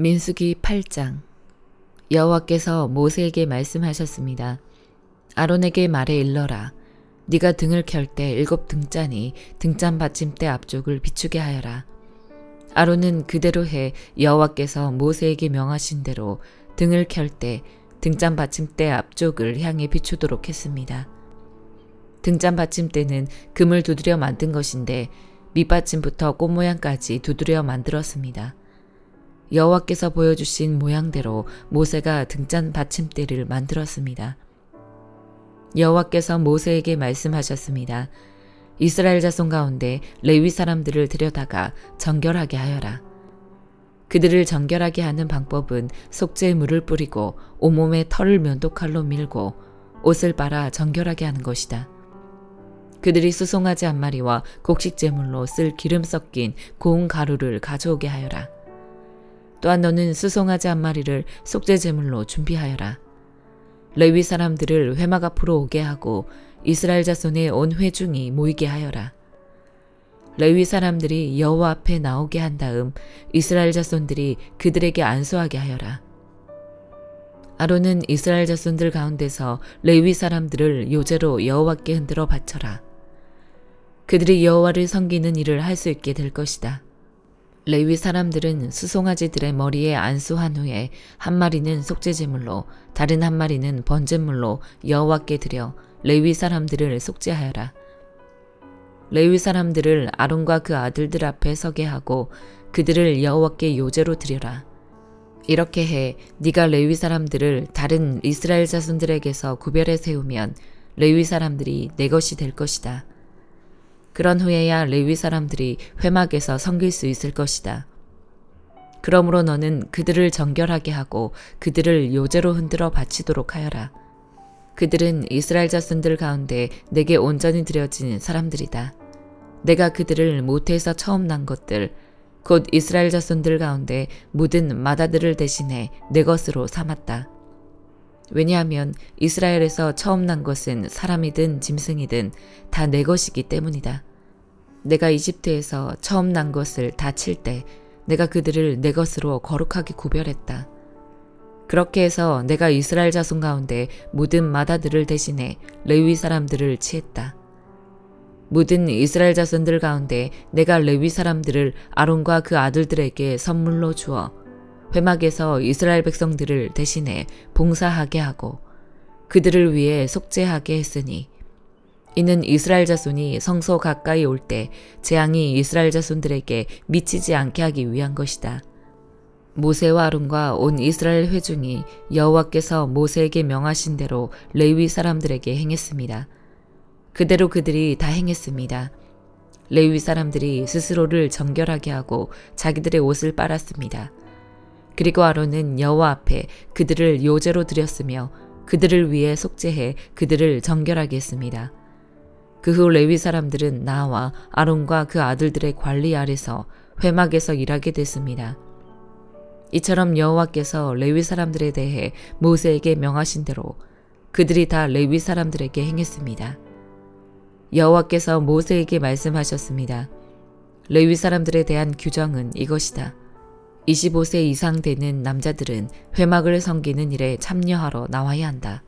민수기 8장. 여호와께서 모세에게 말씀하셨습니다. 아론에게 말해 일러라. 네가 등을 켤 때 7 등잔이 등잔 받침대 앞쪽을 비추게 하여라. 아론은 그대로 해 여호와께서 모세에게 명하신 대로 등을 켤 때 등잔 받침대 앞쪽을 향해 비추도록 했습니다. 등잔 받침대는 금을 두드려 만든 것인데 밑받침부터 꽃모양까지 두드려 만들었습니다. 여호와께서 보여주신 모양대로 모세가 등잔 받침대를 만들었습니다. 여호와께서 모세에게 말씀하셨습니다. 이스라엘 자손 가운데 레위 사람들을 데려다가 정결하게 하여라. 그들을 정결하게 하는 방법은 속죄의 물을 뿌리고 온몸에 털을 면도칼로 밀고 옷을 빨아 정결하게 하는 것이다. 그들이 수송아지 1마리와 곡식제물로 쓸 기름 섞인 고운 가루를 가져오게 하여라. 또한 너는 수송아지 1마리를 속죄제물로 준비하여라. 레위 사람들을 회막 앞으로 오게 하고 이스라엘 자손의 온 회중이 모이게 하여라. 레위 사람들이 여호와 앞에 나오게 한 다음 이스라엘 자손들이 그들에게 안수하게 하여라. 아론은 이스라엘 자손들 가운데서 레위 사람들을 요제로 여호와께 흔들어 바쳐라. 그들이 여호와를 섬기는 일을 할 수 있게 될 것이다. 레위 사람들은 수송아지들의 머리에 안수한 후에 1마리는 속죄제물로 다른 1마리는 번제물로 여호와께 드려 레위 사람들을 속죄하여라. 레위 사람들을 아론과 그 아들들 앞에 서게 하고 그들을 여호와께 요제로 드려라. 이렇게 해 네가 레위 사람들을 다른 이스라엘 자손들에게서 구별해 세우면 레위 사람들이 내 것이 될 것이다. 그런 후에야 레위 사람들이 회막에서 섬길 수 있을 것이다. 그러므로 너는 그들을 정결하게 하고 그들을 요제로 흔들어 바치도록 하여라. 그들은 이스라엘 자손들 가운데 내게 온전히 드려진 사람들이다. 내가 그들을 모태에서 처음 난 것들, 곧 이스라엘 자손들 가운데 묻은 맏아들을 대신해 내 것으로 삼았다. 왜냐하면 이스라엘에서 처음 난 것은 사람이든 짐승이든 다 내 것이기 때문이다. 내가 이집트에서 처음 난 것을 다 칠 때 내가 그들을 내 것으로 거룩하게 구별했다. 그렇게 해서 내가 이스라엘 자손 가운데 묻은 맏아들을 대신해 레위 사람들을 치했다. 묻은 이스라엘 자손들 가운데 내가 레위 사람들을 아론과 그 아들들에게 선물로 주어 회막에서 이스라엘 백성들을 대신해 봉사하게 하고 그들을 위해 속죄하게 했으니 이는 이스라엘 자손이 성소 가까이 올 때 재앙이 이스라엘 자손들에게 미치지 않게 하기 위한 것이다. 모세와 아론과 온 이스라엘 회중이 여호와께서 모세에게 명하신 대로 레위 사람들에게 행했습니다. 그대로 그들이 다 행했습니다. 레위 사람들이 스스로를 정결하게 하고 자기들의 옷을 빨았습니다. 그리고 아론은 여호와 앞에 그들을 요제로 드렸으며 그들을 위해 속죄해 그들을 정결하게 했습니다. 그 후 레위 사람들은 나와 아론과 그 아들들의 관리 아래서 회막에서 일하게 됐습니다. 이처럼 여호와께서 레위 사람들에 대해 모세에게 명하신 대로 그들이 다 레위 사람들에게 행했습니다. 여호와께서 모세에게 말씀하셨습니다. 레위 사람들에 대한 규정은 이것이다. 25세 이상 되는 남자들은 회막을 섬기는 일에 참여하러 나와야 한다.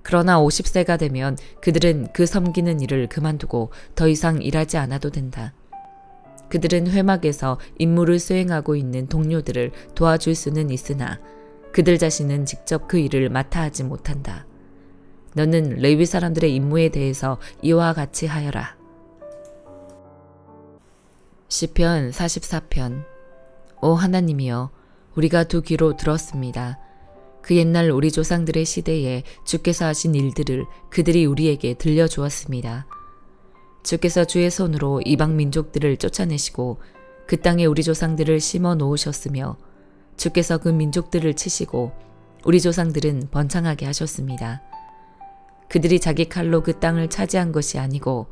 그러나 50세가 되면 그들은 그 섬기는 일을 그만두고 더 이상 일하지 않아도 된다. 그들은 회막에서 임무를 수행하고 있는 동료들을 도와줄 수는 있으나 그들 자신은 직접 그 일을 맡아 하지 못한다. 너는 레위 사람들의 임무에 대해서 이와 같이 하여라. 시편 44편. 오 하나님이여, 우리가 두 귀로 들었습니다. 그 옛날 우리 조상들의 시대에 주께서 하신 일들을 그들이 우리에게 들려주었습니다. 주께서 주의 손으로 이방 민족들을 쫓아내시고 그 땅에 우리 조상들을 심어 놓으셨으며 주께서 그 민족들을 치시고 우리 조상들은 번창하게 하셨습니다. 그들이 자기 칼로 그 땅을 차지한 것이 아니고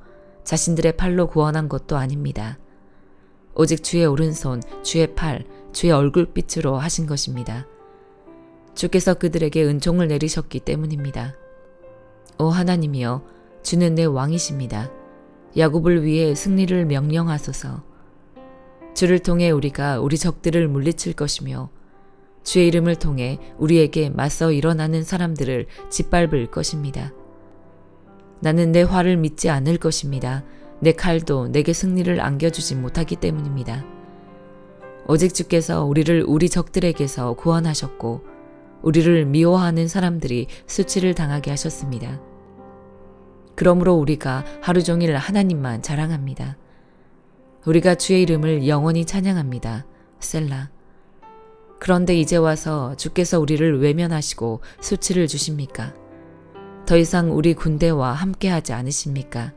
자신들의 팔로 구원한 것도 아닙니다. 오직 주의 오른손, 주의 팔, 주의 얼굴빛으로 하신 것입니다. 주께서 그들에게 은총을 내리셨기 때문입니다. 오 하나님이여, 주는 내 왕이십니다. 야곱을 위해 승리를 명령하소서. 주를 통해 우리가 우리 적들을 물리칠 것이며 주의 이름을 통해 우리에게 맞서 일어나는 사람들을 짓밟을 것입니다. 나는 내 활을 믿지 않을 것입니다. 내 칼도 내게 승리를 안겨주지 못하기 때문입니다. 오직 주께서 우리를 우리 적들에게서 구원하셨고 우리를 미워하는 사람들이 수치를 당하게 하셨습니다. 그러므로 우리가 하루 종일 하나님만 자랑합니다. 우리가 주의 이름을 영원히 찬양합니다. 셀라. 그런데 이제 와서 주께서 우리를 외면하시고 수치를 주십니까? 더 이상 우리 군대와 함께하지 않으십니까?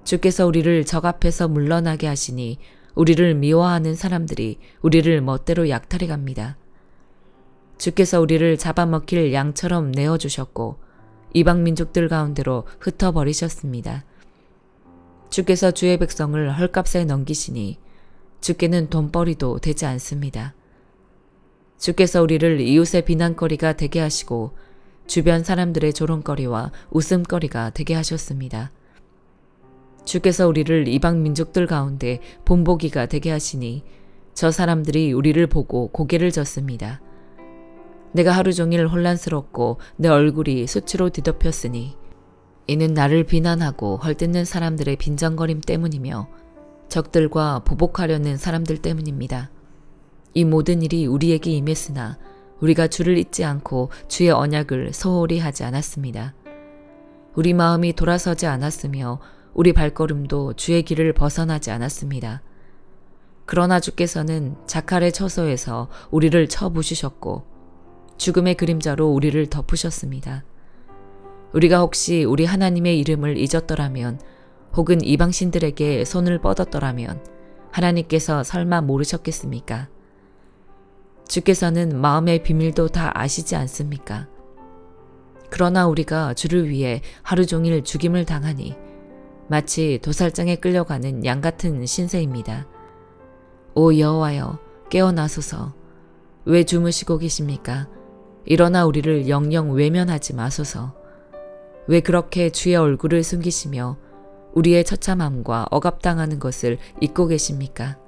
주께서 우리를 적 앞에서 물러나게 하시니 우리를 미워하는 사람들이 우리를 멋대로 약탈해 갑니다. 주께서 우리를 잡아먹힐 양처럼 내어주셨고 이방 민족들 가운데로 흩어버리셨습니다. 주께서 주의 백성을 헐값에 넘기시니 주께는 돈벌이도 되지 않습니다. 주께서 우리를 이웃의 비난거리가 되게 하시고 주변 사람들의 조롱거리와 웃음거리가 되게 하셨습니다. 주께서 우리를 이방 민족들 가운데 본보기가 되게 하시니 저 사람들이 우리를 보고 고개를 젓습니다. 내가 하루 종일 혼란스럽고 내 얼굴이 수치로 뒤덮였으니 이는 나를 비난하고 헐뜯는 사람들의 빈정거림 때문이며 적들과 보복하려는 사람들 때문입니다. 이 모든 일이 우리에게 임했으나 우리가 주를 잊지 않고 주의 언약을 소홀히 하지 않았습니다. 우리 마음이 돌아서지 않았으며 우리 발걸음도 주의 길을 벗어나지 않았습니다. 그러나 주께서는 자칼의 처소에서 우리를 쳐부수셨고 죽음의 그림자로 우리를 덮으셨습니다. 우리가 혹시 우리 하나님의 이름을 잊었더라면 혹은 이방신들에게 손을 뻗었더라면 하나님께서 설마 모르셨겠습니까? 주께서는 마음의 비밀도 다 아시지 않습니까? 그러나 우리가 주를 위해 하루 종일 죽임을 당하니 마치 도살장에 끌려가는 양 같은 신세입니다. 오 여호와여 깨어나소서. 왜 주무시고 계십니까? 일어나 우리를 영영 외면하지 마소서. 왜 그렇게 주의 얼굴을 숨기시며 우리의 처참함과 억압당하는 것을 잊고 계십니까?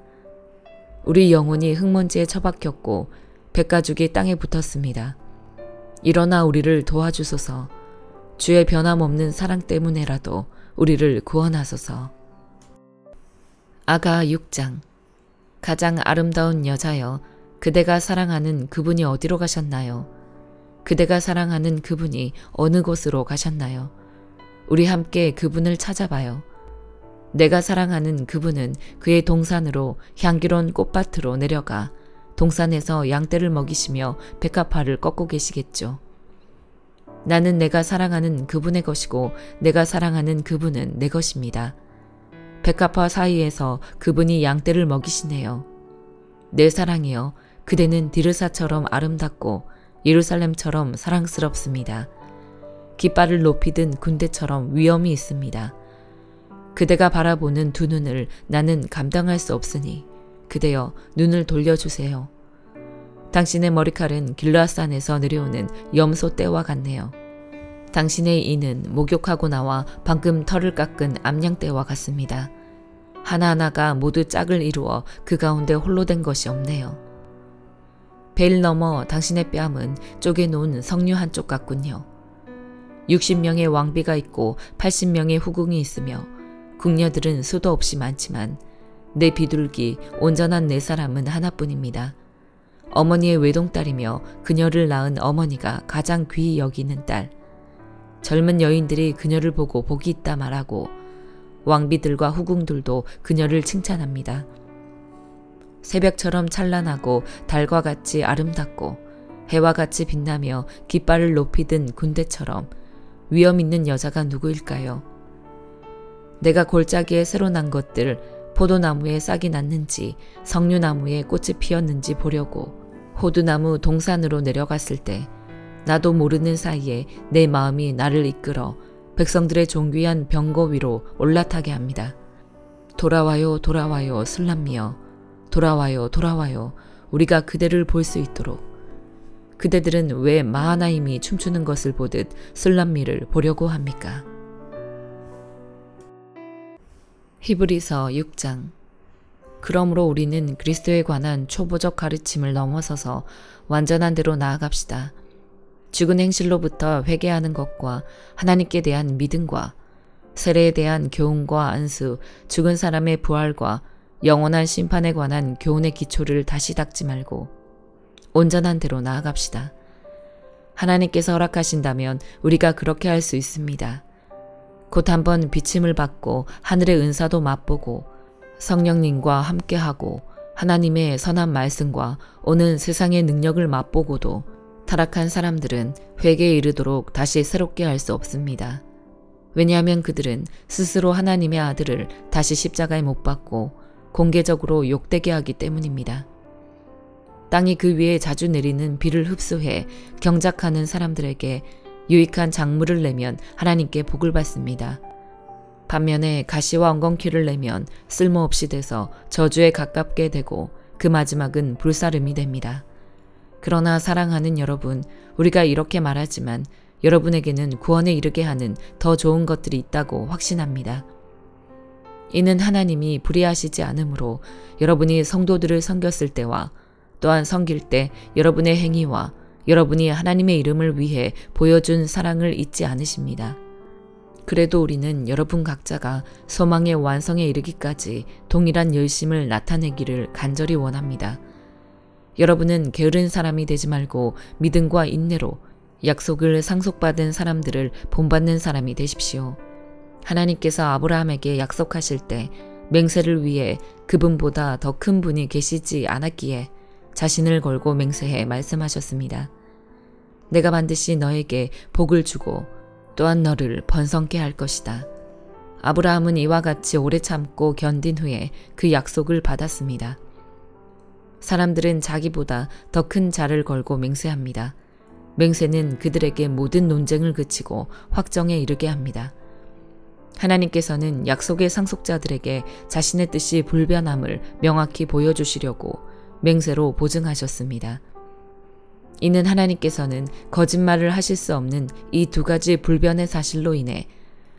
우리 영혼이 흙먼지에 처박혔고 백가죽이 땅에 붙었습니다. 일어나 우리를 도와주소서. 주의 변함없는 사랑 때문에라도 우리를 구원하소서. 아가 6장. 가장 아름다운 여자여, 그대가 사랑하는 그분이 어디로 가셨나요? 그대가 사랑하는 그분이 어느 곳으로 가셨나요? 우리 함께 그분을 찾아봐요. 내가 사랑하는 그분은 그의 동산으로 향기로운 꽃밭으로 내려가 동산에서 양떼를 먹이시며 백합화를 꺾고 계시겠죠. 나는 내가 사랑하는 그분의 것이고 내가 사랑하는 그분은 내 것입니다. 백합화 사이에서 그분이 양떼를 먹이시네요. 내 사랑이여, 그대는 디르사처럼 아름답고 예루살렘처럼 사랑스럽습니다. 깃발을 높이 든 군대처럼 위엄이 있습니다. 그대가 바라보는 두 눈을 나는 감당할 수 없으니 그대여 눈을 돌려주세요. 당신의 머리칼은 길르앗산에서 내려오는 염소 떼와 같네요. 당신의 이는 목욕하고 나와 방금 털을 깎은 암양떼와 같습니다. 하나하나가 모두 짝을 이루어 그 가운데 홀로 된 것이 없네요. 베일 너머 당신의 뺨은 쪼개놓은 석류 한쪽 같군요. 60명의 왕비가 있고 80명의 후궁이 있으며 궁녀들은 수도 없이 많지만 내 비둘기 온전한 내 사람은 하나뿐입니다. 어머니의 외동딸이며 그녀를 낳은 어머니가 가장 귀히 여기는 딸. 젊은 여인들이 그녀를 보고 복이 있다 말하고 왕비들과 후궁들도 그녀를 칭찬합니다. 새벽처럼 찬란하고 달과 같이 아름답고 해와 같이 빛나며 깃발을 높이 든 군대처럼 위엄 있는 여자가 누구일까요? 내가 골짜기에 새로 난 것들, 포도나무에 싹이 났는지 석류나무에 꽃이 피었는지 보려고 호두나무 동산으로 내려갔을 때 나도 모르는 사이에 내 마음이 나를 이끌어 백성들의 존귀한 병거 위로 올라타게 합니다. 돌아와요 돌아와요 술람미여, 돌아와요 돌아와요 우리가 그대를 볼 수 있도록. 그대들은 왜 마하나임이 춤추는 것을 보듯 술람미를 보려고 합니까? 히브리서 6장. 그러므로 우리는 그리스도에 관한 초보적 가르침을 넘어서서 완전한 대로 나아갑시다. 죽은 행실로부터 회개하는 것과 하나님께 대한 믿음과 세례에 대한 교훈과 안수, 죽은 사람의 부활과 영원한 심판에 관한 교훈의 기초를 다시 닦지 말고 온전한 대로 나아갑시다. 하나님께서 허락하신다면 우리가 그렇게 할 수 있습니다. 곧 한번 비침을 받고 하늘의 은사도 맛보고 성령님과 함께하고 하나님의 선한 말씀과 오는 세상의 능력을 맛보고도 타락한 사람들은 회개에 이르도록 다시 새롭게 할 수 없습니다. 왜냐하면 그들은 스스로 하나님의 아들을 다시 십자가에 못 박고 공개적으로 욕되게 하기 때문입니다. 땅이 그 위에 자주 내리는 비를 흡수해 경작하는 사람들에게 유익한 작물을 내면 하나님께 복을 받습니다. 반면에 가시와 엉겅퀴를 내면 쓸모없이 돼서 저주에 가깝게 되고 그 마지막은 불사름이 됩니다. 그러나 사랑하는 여러분, 우리가 이렇게 말하지만 여러분에게는 구원에 이르게 하는 더 좋은 것들이 있다고 확신합니다. 이는 하나님이 불의하시지 않으므로 여러분이 성도들을 섬겼을 때와 또한 섬길 때 여러분의 행위와 여러분이 하나님의 이름을 위해 보여준 사랑을 잊지 않으십니다. 그래도 우리는 여러분 각자가 소망의 완성에 이르기까지 동일한 열심을 나타내기를 간절히 원합니다. 여러분은 게으른 사람이 되지 말고 믿음과 인내로 약속을 상속받은 사람들을 본받는 사람이 되십시오. 하나님께서 아브라함에게 약속하실 때 맹세를 위해 그분보다 더 큰 분이 계시지 않았기에 자신을 걸고 맹세해 말씀하셨습니다. 내가 반드시 너에게 복을 주고 또한 너를 번성케 할 것이다. 아브라함은 이와 같이 오래 참고 견딘 후에 그 약속을 받았습니다. 사람들은 자기보다 더 큰 자를 걸고 맹세합니다. 맹세는 그들에게 모든 논쟁을 그치고 확정에 이르게 합니다. 하나님께서는 약속의 상속자들에게 자신의 뜻이 불변함을 명확히 보여주시려고 맹세로 보증하셨습니다. 이는 하나님께서는 거짓말을 하실 수 없는 이 두 가지 불변의 사실로 인해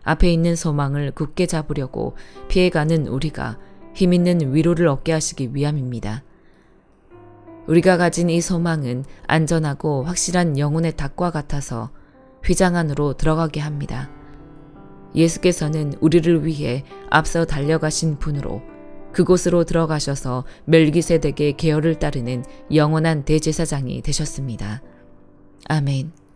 앞에 있는 소망을 굳게 잡으려고 피해가는 우리가 힘있는 위로를 얻게 하시기 위함입니다. 우리가 가진 이 소망은 안전하고 확실한 영혼의 닭과 같아서 휘장 안으로 들어가게 합니다. 예수께서는 우리를 위해 앞서 달려가신 분으로 그곳으로 들어가셔서 멜기세덱의 계열을 따르는 영원한 대제사장이 되셨습니다. 아멘.